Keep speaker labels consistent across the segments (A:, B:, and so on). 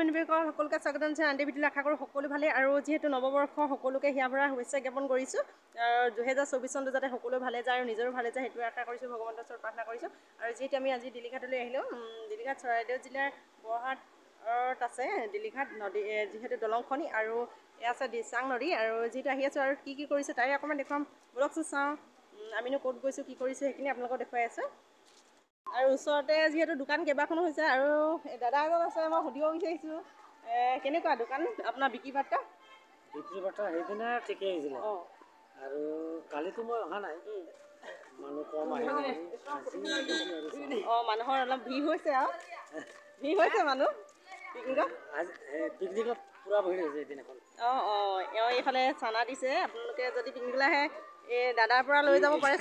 A: নিবেশক সকলোকে স্বাগত জনাইছোঁ আন্টি ভিডিঅ'লৈ আশা কৰোঁ সকলো ভালেই আৰু যিহেতু নৱবৰ্ষ সকলোকে হিয়া ভৰা শুভেচ্ছা জ্ঞাপন কৰিছোঁ 2024 চনটো যাতে সকলো ভালে যায় আৰু নিজৰো ভালে যায় সেইটোৱে আশা কৰিছোঁ ভগৱানৰ ওচৰত প্ৰাৰ্থনা কৰিছোঁ আৰু যিহেতু আমি আজি দিলীঘাটলৈ আহিলোঁ দিলীঘাট চৰাইদেউ জিলাৰ বৰহাটত আছে দিলীঘাট নদী যিহেতু দলংখনি আৰু এয়া আছে দিচাং নদী আৰু যিহেতু আহি আছোঁ আৰু কি কৰিছে তাৰে অকণমান দেখুৱাম বলকচোন চাওঁ আমিনো ক'ত গৈছোঁ কি কৰিছোঁ সেইখিনি আপোনালোকক দেখুৱাই আছোঁ আৰু ওচৰতে যিহেতু দোকান কেইবাখনো হৈছে আৰু দাদা এজন আছে মই সুধিব বিচাৰিছোঁ কেনেকুৱা দোকান আপোনাৰ বিক্ৰী বাৰ্তা
B: সেইদিনা ঠিকেই আহিছিলে আৰু কালিতো মই অহা নাই মানুহ কম আহে
A: মানুহৰ অলপ ভিৰ হৈছে আৰু ভিৰ হৈছে মানুহ
B: পিকনিকত পূৰা ভিৰ হৈছে সেইদিনাখন
A: এইফালে চানা দিছে আপোনালোকে যদি পিকনিকলৈ আহে এই দাদাৰ পৰা লৈ যাব পাৰে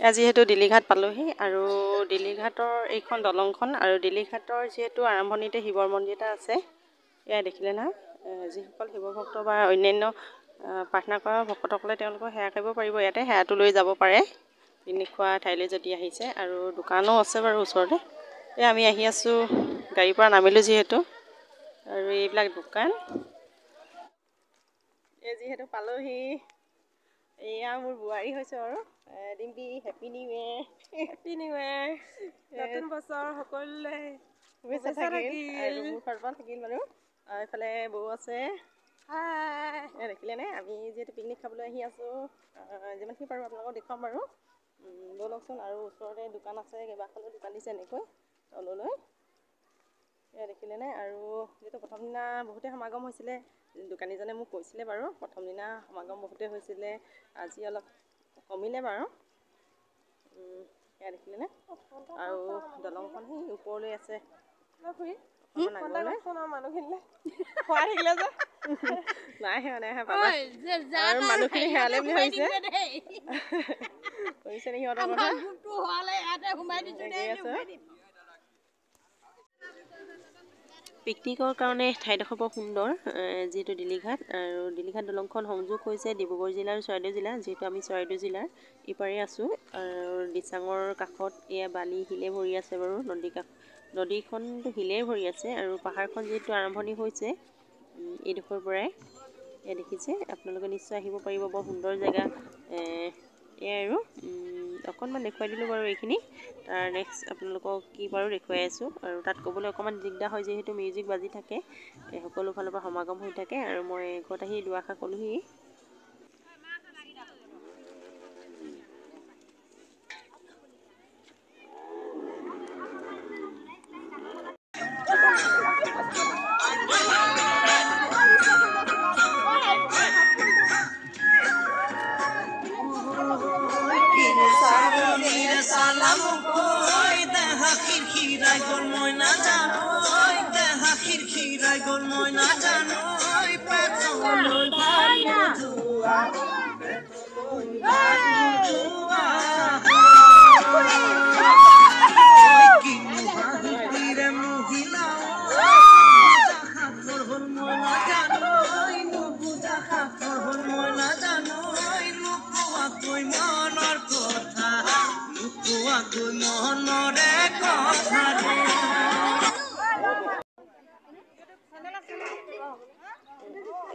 A: এয়া যিহেতু দিলীঘাট পালোহি আৰু দিলীঘাটৰ এইখন দলংখন আৰু দিলীঘাটৰ যিহেতু আৰম্ভণিতে শিৱৰ মন্দিৰ এটা আছে এয়া দেখিলে না যিসকল শিৱ ভক্ত বা অন্যান্য প্ৰাৰ্থনা কৰা ভক্তসকলে তেওঁলোকক সেৱা কৰিব পাৰিব ইয়াতে সেৱাটো লৈ যাব পাৰে পিকনিক খোৱা ঠাইলৈ যদি আহিছে আৰু দোকানো আছে বাৰু ওচৰতে এয়া আমি আহি আছোঁ গাড়ীৰ পৰা নামিলোঁ যিহেতু আৰু এইবিলাক দোকান এই যিহেতু পালোহি এয়া মোৰ বোৱাৰী হৈছে আৰু ডিম্পি হেপী নিউ ইয়েৰ নতুন বছৰ সকলোলৈ শুভেচ্ছা থাকিল আৰু মোৰ ফালৰ পৰা থাকিল বাৰু এইফালে বৌ আছে দেখিলেনে আমি যিহেতু পিকনিক খাবলৈ আহি আছোঁ যিমানখিনি পাৰোঁ আপোনালোকক দেখুৱাম বাৰু ব'লকচোন আৰু ওচৰতে দোকান আছে কেইবাখনো দোকান দিছে এনেকৈ তললৈ এয়া দেখিলেনে আৰু যিহেতু প্ৰথম দিনা বহুতে সমাগম হৈছিলে দোকানীজনে মোক কৈছিলে বাৰু প্ৰথম দিনা সমাগম বহুতে হৈছিলে আজি অলপ কমিলে বাৰু এয়া দেখিলেনে আৰু দলংখন সেই ওপৰলৈ আছে মানুহখিনিলে খোৱা থাকিলে যে নাই পাবা আৰু মানুহখিনি হেৰালে বুলি ভাবিছে কৰিছে নে সিহঁতৰ কথা পিকনিকৰ কাৰণে ঠাইডোখৰ বৰ সুন্দৰ যিহেতু দিলীঘাট আৰু দিলীঘাট দলংখন সংযোগ হৈছে ডিব্ৰুগড় জিলা আৰু চৰাইদেউ জিলা যিহেতু আমি চৰাইদেউ জিলাৰ ইপাৰে আছোঁ আৰু দিচাঙৰ কাষত এয়া বালি শিলে ভৰি আছে বাৰু নদীখনটো শিলে ভৰি আছে আৰু পাহাৰখন যিহেতু আৰম্ভণি হৈছে এইডোখৰ পৰাই এয়া দেখিছে আপোনালোকে নিশ্চয় আহিব পাৰিব বৰ সুন্দৰ জেগা এয়াই আৰু অকণমান দেখুৱাই দিলোঁ বাৰু এইখিনি তাৰ নেক্সট আপোনালোকক কি বাৰু দেখুৱাই আছোঁ আৰু তাত ক'বলৈ অকণমান দিগদাৰ হয় যিহেতু মিউজিক বাজি থাকে সকলো ফালৰ পৰা সমাগম হৈ থাকে আৰু মই ঘৰত আহি দুআষাৰ ক'লোহি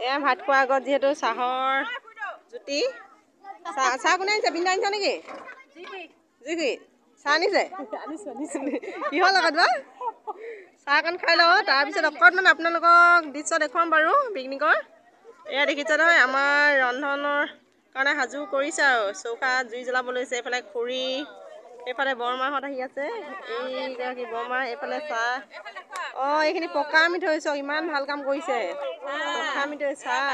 A: এয়া ভাত খোৱাৰ আগত যিহেতু চাহৰ জুতি চাহ কোনে আনিছে বিন্দা আনিছে নেকি জিকি চাহ আনিছে কিহৰ লগত বা চাহকণ খাই লওঁ তাৰপিছত অকণমান আপোনালোকক দৃশ্য দেখুৱাম বাৰু পিকনিকৰ এয়া দেখিছে নহয় আমাৰ ৰন্ধনৰ কাৰণে সাজু কৰিছে আৰু চৌকাত জুই জ্বলাব লৈছে এইফালে খৰি এইফালে বৰমাহঁত আহি আছে এইগৰাকী বৰমা এইফালে চাহ এইখিনি পকা মিঠৈ চাওক ইমান ভাল কাম কৰিছে পকা মিঠৈ চাহ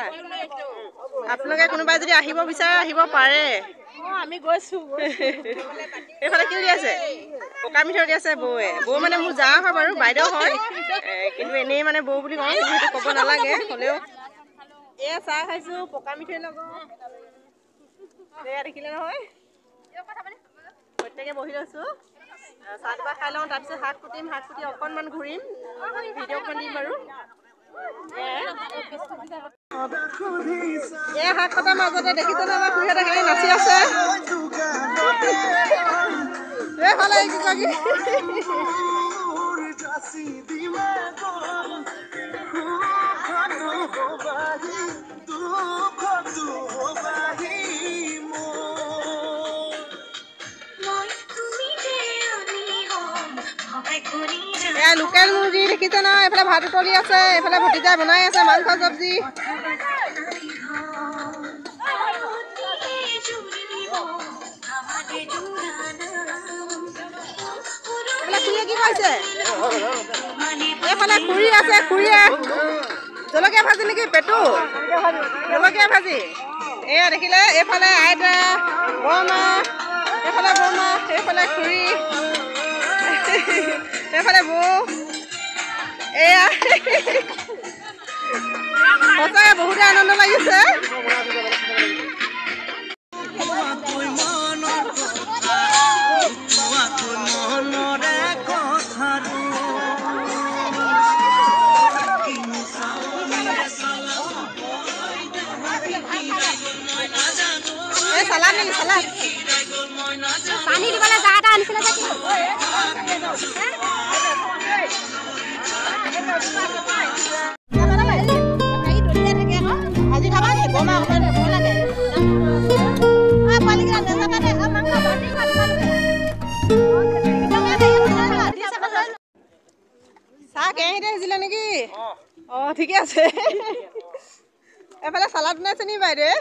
A: আপোনালোকে কোনোবাই যদি আহিব বিচাৰে আহিব পাৰে আমি গৈছোঁ এইফালে কি দি আছে পকা মিঠৈ দি আছে বৌ মানে মোৰ যা হয় বাৰু বাইদেউ হয় কিন্তু এনেই মানে বৌ বুলি কওঁ কিন্তু সেইটো ক'ব নালাগে হ'লেও এয়া চাহ খাইছোঁ পকা মিঠৈ লগত এয়া দেখিলে নহয় প্ৰত্যেকে বহি লৈছোঁ চাহ দুপা খাই লওঁ তাৰপিছত শাক কুটিম শাক কুটি অকণমান ঘূৰিম ভিডিঅ' অকণ দিম বাৰু এই শাক কটাৰ মাজতে দেখিছে নহয় আমাৰ খুৰীহঁতে কেনেকৈ নাচি আছে এইফালে এয়া লোকেল মুৰ্গী দেখিছে নহয়, এইফালে ভাত উতলি আছে, এইফালে ভতিজাই বনাই আছে মাংস চব্জি। খুৰীয়ে কি কৈছে? এইফালে খুৰী আছে, খুৰীয়ে জলকীয়া ভাজি নেকি? পেটু জলকীয়া ভাজি। এয়া দেখিলে, এইফালে আইতা, বৰমা, এইফালে বৰমা, এইফালে খুৰী, এইফালে বৌ। এয়া সঁচাকৈ বহুতে আনন্দ লাগিছে। চালাদ নেকি? চালাদ পানী দিবলৈ যা এটা আনিছিলে যে ভাজি খাবা নি? বমা অকণমান ভয় লাগে। চাহ কেৰাহীতে সিজিলে নেকি? অঁ ঠিকে আছে। এফালে চালাদ বনাইছে নি বাইদেউ?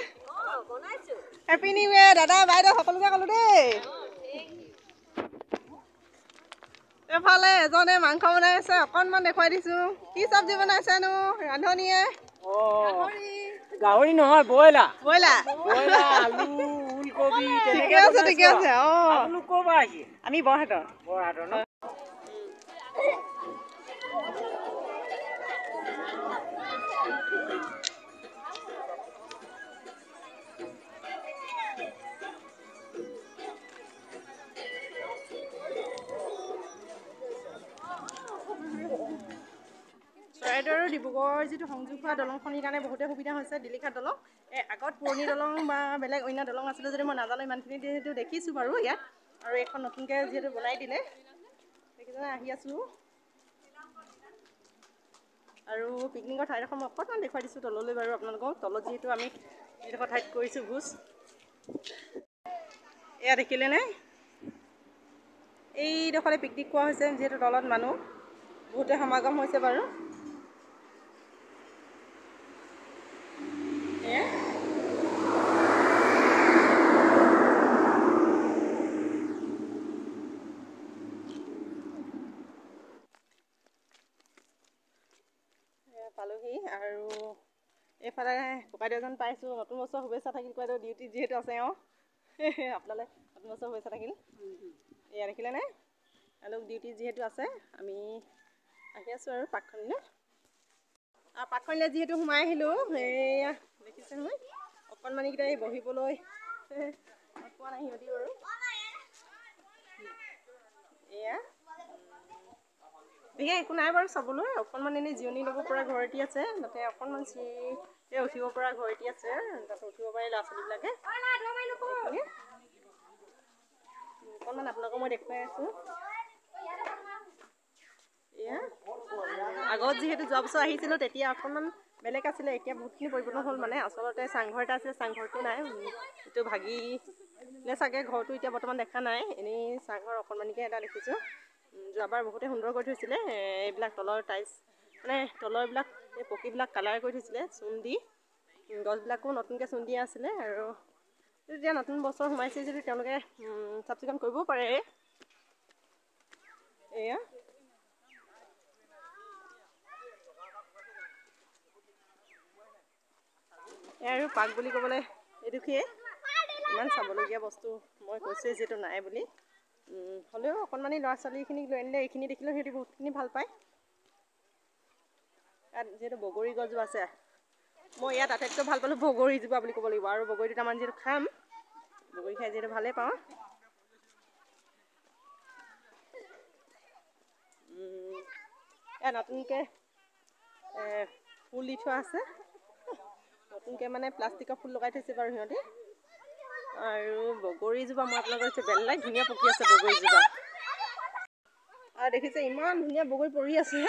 A: হেপী নিউ ইয়েৰ দাদা বাইদেউ সকলোকে ক'লো দেই। এফালে এজনে মাংস বনাই আছে, অকণমান দেখুৱাই দিছো। কি চব্জি বনাইছেনো ৰান্ধনীয়ে?
B: গাহৰি নহয়, ব্ৰইলাৰ।
A: ব্ৰইলাৰ,
B: আলু, ওলকবি।
A: ঠিকে আছে ঠিকে আছে। অঁ আমি বৰহাটৰ।
B: ন?
A: চৰাইদেউ আৰু ডিব্ৰুগড়ৰ যিটো সংযোগ হোৱা দলংখনিৰ কাৰণে বহুতে সুবিধা হৈছে। দিলীঘাট দলং আগত পুৰণি দলং বা বেলেগ অন্য দলং আছিলে যদি মই নাজানো ইমানখিনি, যিহেতু দেখিছোঁ বাৰু ইয়াত। আৰু এইখন নতুনকৈ যিহেতু বনাই দিলে, সেইকেইজনে আহি আছোঁ। আৰু পিকনিকৰ ঠাইডোখৰ মই অকণমান দেখুৱাই দিছোঁ তললৈ বাৰু আপোনালোকক। তলত যিহেতু আমি যিডোখৰ ঠাইত কৰিছোঁ ভোজ, এয়া দেখিলেনে? এইডোখৰতে পিকনিক খোৱা হৈছে, যিহেতু তলত মানুহ বহুতে সমাগম হৈছে বাৰু। পালোহি আৰু এইফালে ককাইদেউ এজন পাইছোঁ। নতুন বছৰ শুভেচ্ছা থাকিল ককাইদেউ, ডিউটি যিহেতু আছে। আপোনালৈ নতুন বছৰ শুভেচ্ছা থাকিল। এয়া দেখিলেনে? তেওঁলোক ডিউটি যিহেতু আছে, আমি আহি আছোঁ আৰু পাকখনিলৈ। আৰু পাকখনিলৈ যিহেতু সোমাই আহিলোঁ, সেয়া দেখিছে নহয় অকণমানিকেইটা এই বহিবলৈ পোৱা নাই সিহঁতি বাৰু। এয়া বিশেষ একো নাই বাৰু চাবলৈ, অকণমান এনেই জিৰণি ল'ব পৰা ঘৰ এটি আছে। তাতে অকণমান চিৰিতে উঠিব পৰা ঘৰ এটি আছে, তাতে উঠিব পাৰে ল'ৰা ছোৱালীবিলাকে। অকণমান আপোনালোকক মই দেখুৱাই আছোঁ। এয়া আগত যিহেতু যোৱা বছৰ আহিছিলোঁ, তেতিয়া অকণমান বেলেগ আছিলে, এতিয়া বহুতখিনি পৰিৱৰ্তন হ'ল। মানে আচলতে চাংঘৰ এটা আছিলে, চাংঘৰটো নাই, এইটো ভাগিলে চাগে। ঘৰটো এতিয়া বৰ্তমান দেখা নাই, এনেই চাংঘৰ অকণমানিকৈ এটা দেখিছোঁ। যোৱাবাৰ বহুতে সুন্দৰ কৰি থৈছিলে। এইবিলাক তলৰ টাইলছ মানে তলৰবিলাক এই পকীবিলাক কালাৰ কৰি থৈছিলে চূণ দি। গছবিলাকো নতুনকৈ চূণ দিয়া আছিলে। আৰু এতিয়া নতুন বছৰ সোমাইছে যদি তেওঁলোকে চাফ চিকুণ কৰিবও পাৰে। এয়া আৰু পাৰ্ক বুলি ক'বলৈ এইডোখৰীয়ে। ইমান চাবলগীয়া বস্তু মই কৈছোঁৱেই যিহেতু নাই বুলি। হ'লেও অকণমানি ল'ৰা ছোৱালীখিনিক লৈ আনিলে এইখিনি দেখিলেও সিহঁতি বহুতখিনি ভাল পায়। ইয়াত যিহেতু বগৰী গছজোপা আছে, মই ইয়াত আটাইতকৈ ভাল পালোঁ বগৰীজোপা বুলি ক'ব লাগিব। আৰু বগৰী দুটামান যিহেতু খাম, বগৰী খাই যিহেতু ভালেই পাওঁ। ইয়াত নতুনকৈ ফুল দি থোৱা আছে, নতুনকৈ মানে প্লাষ্টিকৰ ফুল লগাই থৈছে বাৰু সিহঁতি। আৰু বগৰীজোপা মই আপোনালোকৰ কৈছোঁ বেলেগ ধুনীয়া পকি আছে বগৰীজোপা। আৰু দেখিছে ইমান ধুনীয়া বগৰী পৰি আছে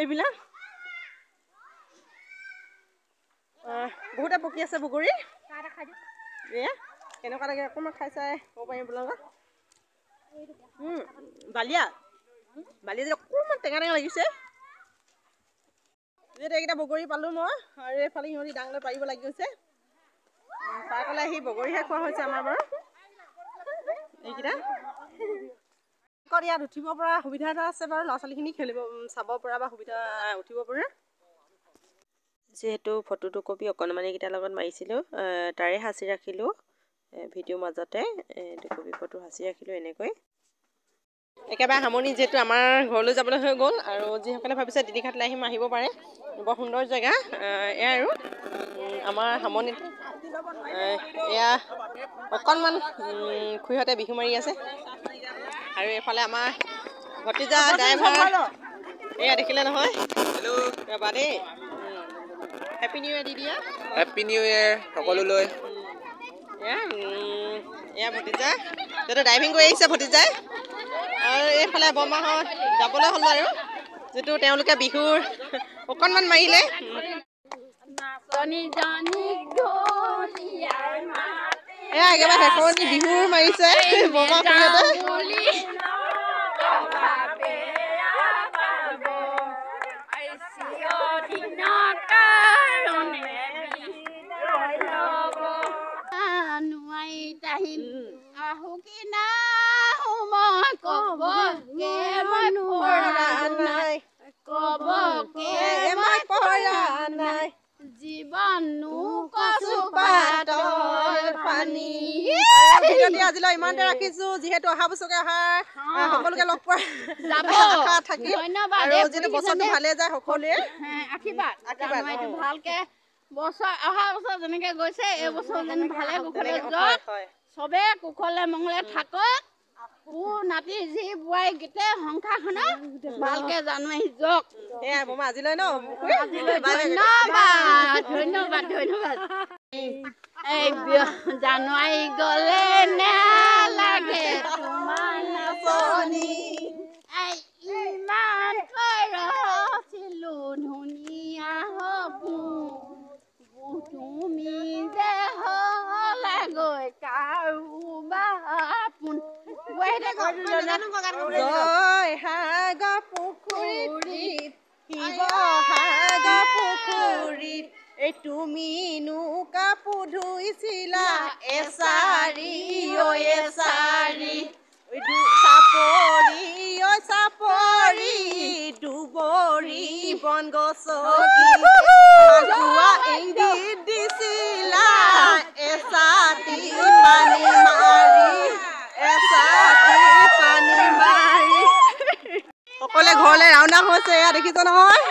A: এইবিলাক। বহুতে পকি আছে বগৰী। এয়া কেনেকুৱা লাগে অকণমান খাই চাই ক'ব পাৰিম আপোনালোকক। বালিয়া বালি যে অকণমান টেঙা টেঙা লাগিছে যিহেতু এইকেইটা বগৰী পালোঁ মই আৰু এইফালে সিহঁতি ডাঙৰ পাৰিব লাগি গৈছে তাৰ ক'লে আহি বগৰীহে খোৱা হৈছে আমাৰ বাৰু এইকেইটা ইয়াত উঠিব পৰা সুবিধা এটা আছে বাৰু ল'ৰা ছোৱালীখিনি খেলিব চাব পৰা বা সুবিধা উঠিব পৰা যিহেতু ফটোটো কপি অকণমানিকেইটাৰ লগত মাৰিছিলোঁ তাৰে সাঁচি ৰাখিলোঁ ভিডিঅ'ৰ মাজতে কপি ফটো সাঁচি ৰাখিলোঁ এনেকৈ একেবাৰে সামৰণি যিহেতু আমাৰ ঘৰলৈ যাবলৈ হৈ গ'ল আৰু যিসকলে ভাবিছে দিদিঘাটলৈ আহিব পাৰে বৰ সুন্দৰ জেগা এয়া আৰু আমাৰ সামৰণিত এয়া অকণমান খুৰীহঁতে বিহু মাৰি আছে আৰু এইফালে আমাৰ ভতিজা ড্ৰাইভাৰ এয়া দেখিলে নহয় হেল্ল' ৰবা দেই হেপী নিউ ইয়েৰ দিদিয়া
C: হেপী নিউ ইয়েৰ সকলোলৈ
A: এয়া ভতিজা যিহেতু ড্ৰাইভিং কৰি আহিছে ভতিজাই আৰু এইফালে বৰমাহঁত যাবলৈ হ'ল আৰু যিটো তেওঁলোকে বিহুৰ অকণমান মাৰিলে এয়া একেবাৰে শেষৰনি বিহুৰ মাৰিছে বৰমা আজিলৈ ইমানতে ৰাখিছো যিহেতু অহা বছৰকে অহাৰ সকলোকে লগ পোৱাৰ আশা থাকিল আৰু যিহেতু বছৰটো ভালে যায় সকলোৱে
D: ভালকে বছৰ অহা বছৰ যেনেকে গৈছে এই বছৰ যেন ভালে কুশলে যাওক চবে কুশলে মংগলে থাকক নাতি যি বোৱাৰী গোটেই সংসাৰখনৰ ভালকে জানুৱাৰী যাওক
A: এয়া বৰমা আজিলৈ ন
D: ধন্যবাদ ধন্যবাদ ধন্যবাদ এই জানুৱাৰী গলে নালাগে তোমাৰ নাচনি ইমান ৰচিলো ধুনীয়া হ'ব তুমি যে হলা গৈ কাৰোবাৰ
A: জয়সাগৰ পুখুৰীত শিৱসাগৰ পুখুৰীত এই তুমি নৌকা ধুইছিলা এচাৰি এচাৰি চাপৰি চাপৰি দুবৰি বন গছকি ইংগিত দিছিলা এচাতি পানী মাৰি সকলোৱে ঘৰলৈ ৰাওনা হৈছে এয়া দেখিছ নহয়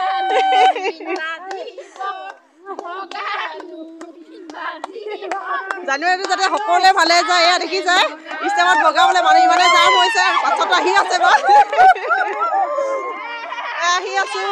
A: জানুৱাৰীটো যাতে সকলোৱে ভালে যায় এয়া দেখি যায় ষ্টেমত বগাবলৈ মানুহ ইমানে জাম হৈছে পাছত আহি আছে বাৰু আহি আছো